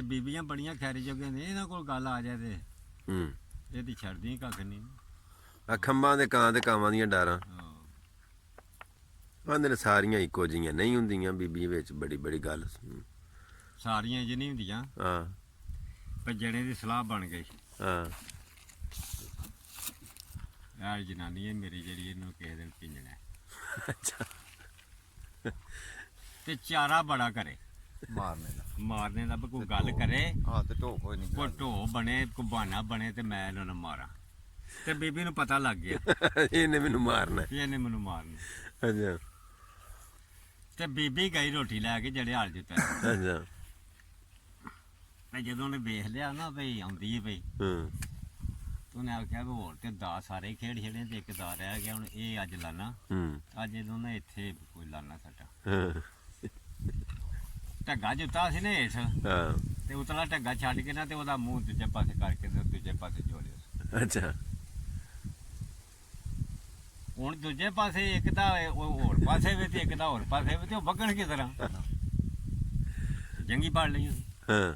ਬੀਬੀਆਂ ਬੜੀਆਂ ਖੈਰੀ ਜੋਗੀਆਂ ਨੇ ਇਹਨਾਂ ਕੋਲ ਗੱਲ ਆ ਜਾਏ ਤੇ ਇਹਦੀ ਛੱਡਦੀ ਕੱਖ ਨਹੀਂ ਆ ਖੰਭਾਂ ਦੇ ਕਾਂ ਤੇ ਕਾਵਾਂ ਦੀਆਂ ਡਾਰਾਂ ਆਂਦੇ ਨੇ ਸਾਰੀਆਂ ਇੱਕੋ ਜਿਹੀਆਂ ਨਹੀਂ ਹੁੰਦੀਆਂ ਬੀਬੀ ਵਿੱਚ ਬੜੀ ਬੜੀ ਗੱਲ ਸਾਰੀਆਂ ਇੰਜ ਨਹੀਂ ਹੁੰਦੀਆਂ ਹਾਂ ਪਰ ਜਣੇ ਦੀ ਸਲਾਹ ਬਣ ਗਈ ਹਾਂ ਯਾਰ ਜਨਾਨੀ ਹੈ ਮੇਰੀ ਜਿਹੜੀ ਇਹਨੂੰ ਕਿਸੇ ਦਿਨ ਪਿੰਜਣਾ ਅੱਛਾ ਤੇ ਚਾਰਾ ਬੜਾ ਕਰੇ ਮਾਰਨੇ ਦਾ ਵੀ ਕੋਈ ਗੱਲ ਕਰੇ ਤੇ ਢੋ ਕੋਈ ਨਹੀਂ ਕੋਈ ਢੋ ਬਣੇ ਕੋਈ ਬਹਾਨਾ ਬਣੇ ਤੇ ਮੈਂ ਇਹਨਾਂ ਨੂੰ ਮਾਰਾਂ ਤੇ ਬੀਬੀ ਨੂੰ ਪਤਾ ਲੱਗ ਗਿਆ ਇਹਨੇ ਮੈਨੂੰ ਮਾਰਨਾ ਵੀ ਇਹਨੇ ਮੈਨੂੰ ਮਾਰਨਾ ਅੱਛਾ ਤੇ ਬੀਬੀ ਗਈ ਰੋਟੀ ਲੈ ਕੇ ਜਿਹੜੇ ਹਾਲ ਜਿੱਤਾ ਅੱਛਾ ਤੇ ਜਦੋਂ ਉਹਨੇ ਵੇਖ ਲਿਆ ਨਾ ਬਈ ਆਉਂਦੀ ਹੈ ਬਈ ਤੇ ਉਹਨੇ ਆਖਿਆ ਵੀ ਹੋਰ ਤੇ ਦਾ ਸਾਰੇ ਖੇਡ ਛੜੇ ਤੇ ਇੱਕ ਦਾ ਰਹਿ ਗਿਆ ਹੁਣ ਇਹ ਅੱਜ ਲਾਣਾ ਅੱਜ ਇਹਨੂੰ ਨਾ ਇੱਥੇ ਕੋਈ ਲਾਣਾ ਸਾਡਾ ਢੱਗਾ ਜੁੱਤਾ ਸੀ ਨਾ ਹੇਠ ਤੇ ਉਤਲਾ ਢੱਗਾ ਛੱਡ ਕੇ ਨਾ ਤੇ ਉਹਦਾ ਮੂੰਹ ਦੂਜੇ ਪਾਸੇ ਕਰਕੇ ਤੇ ਦੂਜੇ ਪਾਸੇ ਜੋੜਿਆ ਅੱਛਾ ਹੁਣ ਦੂਜੇ ਪਾਸੇ ਇੱਕ ਦਾ ਉਹ ਹੋਰ ਪਾਸੇ ਵੀ ਤੇ ਇੱਕ ਦਾ ਹੋਰ ਪਾਸੇ ਵੀ ਤੇ ਉਹ ਵਗਣ ਕਿਸ ਤਰ੍ਹਾਂ ਜੰਗੀ ਪਾੜ ਲਈ ਹਾਂ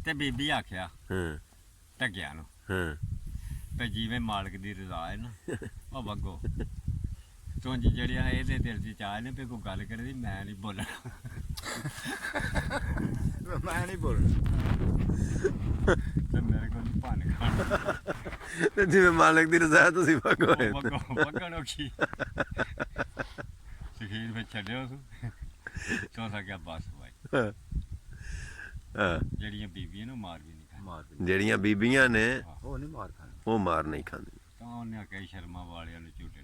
ਤੇ ਬੀਬੀ ਆਖਿਆ ਢੱਗਿਆ ਨੂੰ ਤੇ ਜਿਵੇਂ ਮਾਲਕ ਦੀ ਰਜ਼ਾ ਹੈ ਨਾ ਉਹ ਵਗੋ ਤੂੰ ਜਿਹੜੀਆਂ ਇਹਦੇ ਦਿਲ 'ਚ ਚਾਹ ਨੇ ਵੀ ਕੋਈ ਗੱਲ ਕਰੇ ਦੀ ਮੈਂ ਨਹੀਂ ਬੋਲਣਾ ਮੈਂ ਨਹੀਂ ਬੋਲਣਾ ਤੇ ਮੇਰੇ ਕੋਲ ਨਹੀਂ ਭੰਨ ਖਾਣ ਤੇ ਜਿਵੇਂ ਮਾਲਕ ਦੀ ਰਜ਼ਾ ਤੁਸੀਂ ਵਗੋ ਵਗਣ ਔਖੀ ਸਖੀਰ ਵਿੱਚ ਛੱਡਿਓ ਤੂੰ ਚੌਥਾ ਗਿਆ ਬਸ ਭਾਈ ਜਿਹੜੀਆਂ ਬੀਬੀਆਂ ਨੂੰ ਮਾਰ ਵੀ ਨਹੀਂ ਖਾਂਦੀਆਂ ਜਿਹੜੀਆਂ ਬੀਬੀਆਂ ਨੇ ਉਹ ਨਹੀਂ ਮਾਰ ਖਾਂਦੇ ਉਹ ਮਾਰ ਨਹੀਂ ਖਾਂਦੀਆਂ ਤਾਂ ਉਹਨੇ ਆਖਿਆ ਸ਼ਰਮਾ ਵਾਲਿਆਂ ਨੂੰ ਝੂਟੇ